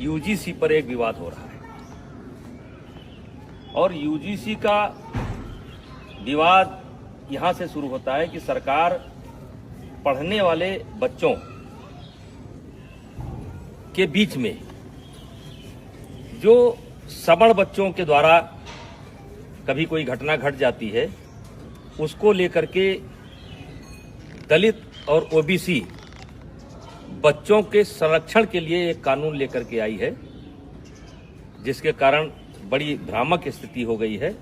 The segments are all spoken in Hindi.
यूजीसी पर एक विवाद हो रहा है और यूजीसी का विवाद यहां से शुरू होता है कि सरकार पढ़ने वाले बच्चों के बीच में जो सवर्ण बच्चों के द्वारा कभी कोई घटना घट जाती है उसको लेकर के दलित और ओबीसी बच्चों के संरक्षण के लिए एक कानून लेकर के आई है, जिसके कारण बड़ी भ्रामक स्थिति हो गई है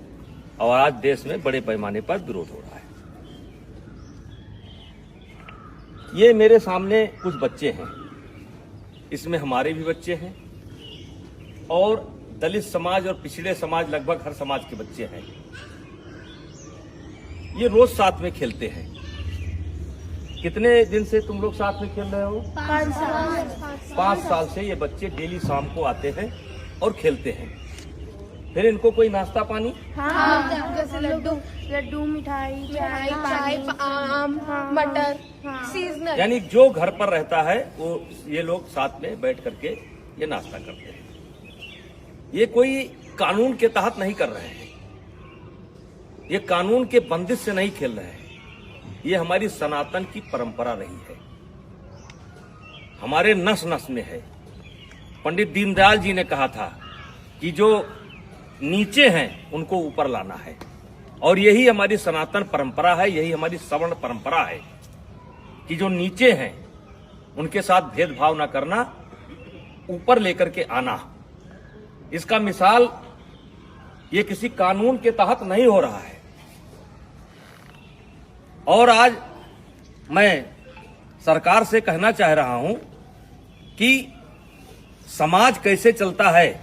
और आज देश में बड़े पैमाने पर विरोध हो रहा है। ये मेरे सामने कुछ बच्चे हैं, इसमें हमारे भी बच्चे हैं और दलित समाज और पिछड़े समाज लगभग हर समाज के बच्चे हैं। ये रोज साथ में खेलते हैं। कितने दिन से तुम लोग साथ में खेल रहे हो? 5 साल। 5 साल से ये बच्चे डेली शाम को आते हैं और खेलते हैं। फिर इनको कोई नाश्ता पानी? हाँ, जैसे लड्डू, मिठाई, चाय, आम, मटर, सीजनल। यानी जो घर पर रहता है वो ये लोग साथ में बैठ करके ये नाश्ता करते हैं। ये कोई कानून के तहत नहीं कर रहे हैं, ये कानून के बंदिश से नहीं खेल रहे हैं। ये हमारी सनातन की परंपरा रही है, हमारे नस नस में है। पंडित दीनदयाल जी ने कहा था कि जो नीचे हैं उनको ऊपर लाना है और यही हमारी सनातन परंपरा है, यही हमारी सवर्ण परंपरा है कि जो नीचे हैं उनके साथ भेदभाव न करना, ऊपर लेकर के आना। इसका मिसाल ये किसी कानून के तहत नहीं हो रहा है। और आज मैं सरकार से कहना चाह रहा हूं कि समाज कैसे चलता है,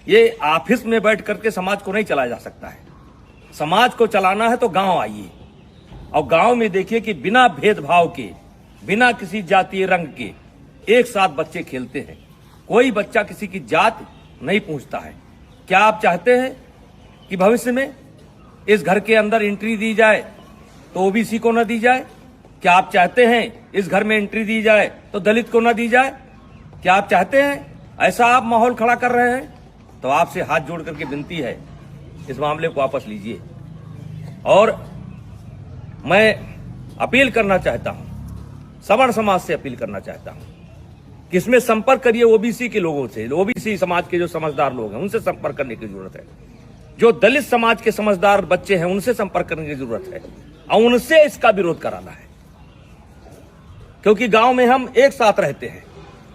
ये ऑफिस में बैठ करके समाज को नहीं चलाया जा सकता है। समाज को चलाना है तो गांव आइए और गांव में देखिए कि बिना भेदभाव के, बिना किसी जातीय रंग के एक साथ बच्चे खेलते हैं। कोई बच्चा किसी की जात नहीं पूछता है। क्या आप चाहते हैं कि भविष्य में इस घर के अंदर एंट्री दी जाए तो ओबीसी को न दी जाए? क्या आप चाहते हैं इस घर में एंट्री दी जाए तो दलित को न दी जाए? क्या आप चाहते हैं ऐसा आप माहौल खड़ा कर रहे हैं? तो आपसे हाथ जोड़ करके विनती है, इस मामले को वापस लीजिए। और मैं अपील करना चाहता हूं, सवर्ण समाज से अपील करना चाहता हूं कि इसमें संपर्क करिए ओबीसी के लोगों से। ओबीसी समाज के जो समझदार लोग हैं उनसे संपर्क करने की जरूरत है। जो दलित समाज के समझदार बच्चे हैं उनसे संपर्क करने की जरूरत है और उनसे इसका विरोध कराना है, क्योंकि गांव में हम एक साथ रहते हैं।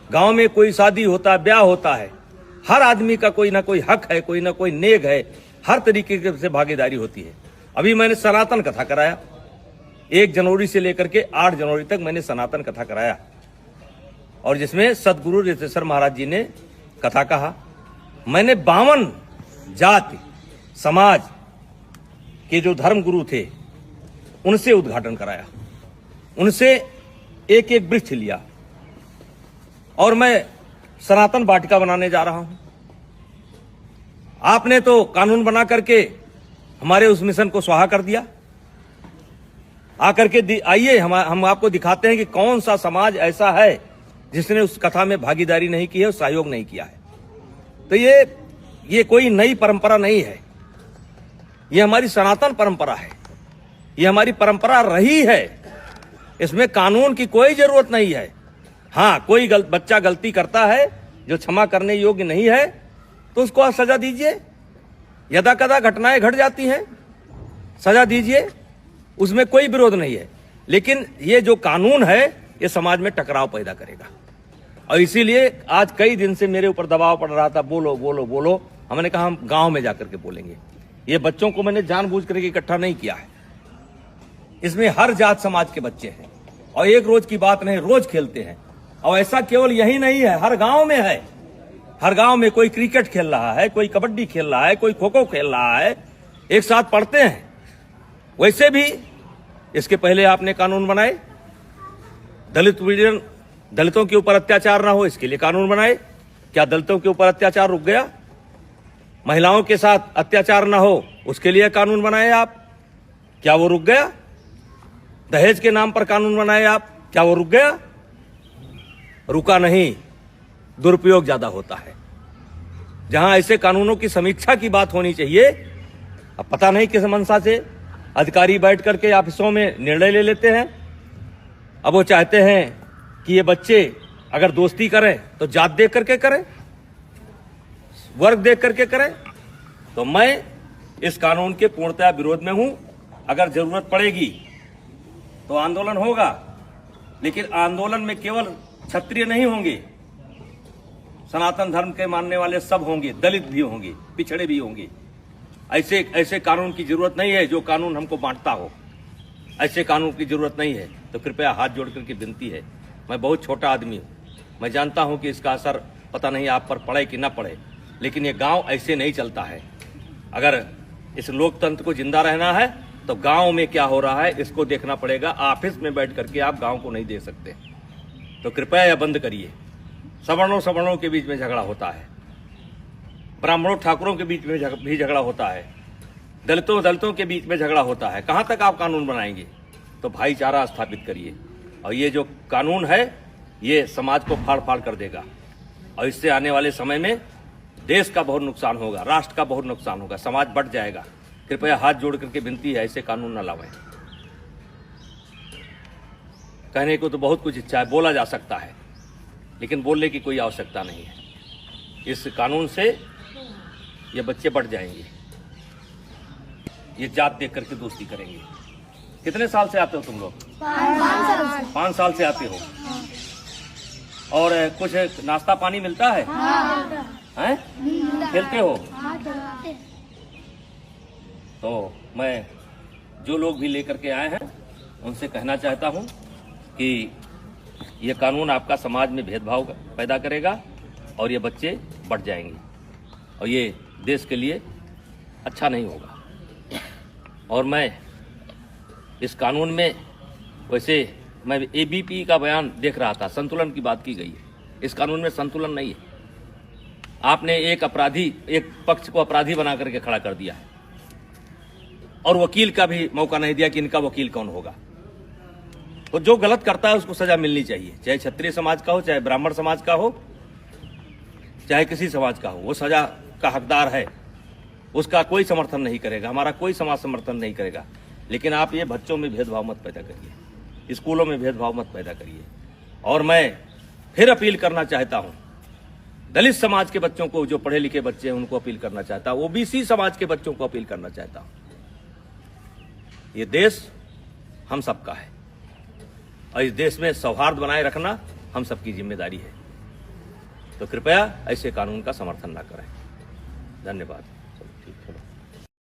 गांव में कोई शादी होता है, ब्याह होता है, हर आदमी का कोई ना कोई हक है, कोई ना कोई नेग है, हर तरीके से भागीदारी होती है। अभी मैंने सनातन कथा कराया, 1 जनवरी से लेकर के 8 जनवरी तक मैंने सनातन कथा कराया और जिसमें सदगुरु रितेश्वर महाराज जी ने कथा कहा। मैंने 52 जाति समाज के जो धर्म गुरु थे उनसे उद्घाटन कराया, उनसे एक एक वृक्ष लिया और मैं सनातन वाटिका बनाने जा रहा हूं। आपने तो कानून बना करके हमारे उस मिशन को स्वाहा कर दिया। आकर के आइए हम आपको दिखाते हैं कि कौन सा समाज ऐसा है जिसने उस कथा में भागीदारी नहीं की है, सहयोग नहीं किया है। तो ये कोई नई परंपरा नहीं है, ये हमारी सनातन परंपरा है, ये हमारी परंपरा रही है। इसमें कानून की कोई जरूरत नहीं है। हाँ, कोई बच्चा गलती करता है जो क्षमा करने योग्य नहीं है तो उसको आप सजा दीजिए। यदा कदा घटनाएं घट जाती हैं, सजा दीजिए, उसमें कोई विरोध नहीं है। लेकिन ये जो कानून है ये समाज में टकराव पैदा करेगा और इसीलिए आज कई दिन से मेरे ऊपर दबाव पड़ रहा था, बोलो बोलो बोलो। हमने कहा हम गांव में जाकर के बोलेंगे। ये बच्चों को मैंने जानबूझ करके इकट्ठा नहीं किया है, इसमें हर जात समाज के बच्चे हैं और एक रोज की बात नहीं, रोज खेलते हैं। और ऐसा केवल यही नहीं है, हर गांव में है। हर गांव में कोई क्रिकेट खेल रहा है, कोई कबड्डी खेल रहा है, कोई खो खो खेल रहा है, एक साथ पढ़ते हैं। वैसे भी इसके पहले आपने कानून बनाए, दलितों के ऊपर अत्याचार ना हो इसके लिए कानून बनाए। क्या दलितों के ऊपर अत्याचार रुक गया? महिलाओं के साथ अत्याचार ना हो उसके लिए कानून बनाए आप, क्या वो रुक गया? दहेज के नाम पर कानून बनाए आप, क्या वो रुक गया? रुका नहीं। दुरुपयोग ज्यादा होता है। जहां ऐसे कानूनों की समीक्षा की बात होनी चाहिए, अब पता नहीं किस मंशा से अधिकारी बैठ करके ऑफिसों में निर्णय ले लेते हैं। अब वो चाहते हैं कि ये बच्चे अगर दोस्ती करें तो जात देख करके करें, वर्ग देख करके करें। तो मैं इस कानून के पूर्णतः विरोध में हूं। अगर जरूरत पड़ेगी तो आंदोलन होगा, लेकिन आंदोलन में केवल क्षत्रिय नहीं होंगे, सनातन धर्म के मानने वाले सब होंगे, दलित भी होंगे, पिछड़े भी होंगे। ऐसे कानून की जरूरत नहीं है जो कानून हमको बांटता हो। ऐसे कानून की जरूरत नहीं है। तो कृपया हाथ जोड़ करके विनती है, मैं बहुत छोटा आदमी हूं, मैं जानता हूं कि इसका असर पता नहीं आप पर पड़े कि ना पड़े, लेकिन ये गांव ऐसे नहीं चलता है। अगर इस लोकतंत्र को जिंदा रहना है तो गांव में क्या हो रहा है इसको देखना पड़ेगा। ऑफिस में बैठ करके आप गांव को नहीं देख सकते। तो कृपया यह बंद करिए। सवर्णों के बीच में झगड़ा होता है, ब्राह्मणों ठाकुरों के बीच में भी झगड़ा होता है, दलितों के बीच में झगड़ा होता है। कहां तक आप कानून बनाएंगे? तो भाईचारा स्थापित करिए। और ये जो कानून है ये समाज को फाड़ फाड़ कर देगा, और इससे आने वाले समय में देश का बहुत नुकसान होगा, राष्ट्र का बहुत नुकसान होगा, समाज बढ़ जाएगा। कृपया हाथ जोड़ करके विनती है, ऐसे कानून न लावें। कहने को तो बहुत कुछ इच्छा है, बोला जा सकता है, लेकिन बोलने की कोई आवश्यकता नहीं है। इस कानून से ये बच्चे बढ़ जाएंगे, ये जात देख करके दोस्ती करेंगे। कितने साल से आते हो तुम लोग? 5 साल से आते हो। और कुछ नाश्ता पानी मिलता है? हैं? खेलते हो? तो मैं जो लोग भी लेकर के आए हैं उनसे कहना चाहता हूं कि ये कानून आपका समाज में भेदभाव पैदा करेगा और ये बच्चे बढ़ जाएंगे, और ये देश के लिए अच्छा नहीं होगा। और मैं इस कानून में, वैसे मैं एबीपी का बयान देख रहा था, संतुलन की बात की गई है। इस कानून में संतुलन नहीं है। आपने एक पक्ष को अपराधी बना करके खड़ा कर दिया है, और वकील का भी मौका नहीं दिया कि इनका वकील कौन होगा। तो जो गलत करता है उसको सजा मिलनी चाहिए, चाहे क्षत्रिय समाज का हो, चाहे ब्राह्मण समाज का हो, चाहे किसी समाज का हो, वो सजा का हकदार है। उसका कोई समर्थन नहीं करेगा, हमारा कोई समाज समर्थन नहीं करेगा। लेकिन आप ये बच्चों में भेदभाव मत पैदा करिए, स्कूलों में भेदभाव मत पैदा करिए। और मैं फिर अपील करना चाहता हूं दलित समाज के बच्चों को, जो पढ़े लिखे बच्चे हैं उनको अपील करना चाहता हूं, ओबीसी समाज के बच्चों को अपील करना चाहता हूं। ये देश हम सबका है, और इस देश में सौहार्द बनाए रखना हम सबकी जिम्मेदारी है। तो कृपया ऐसे कानून का समर्थन न करें। धन्यवाद। ठीक है।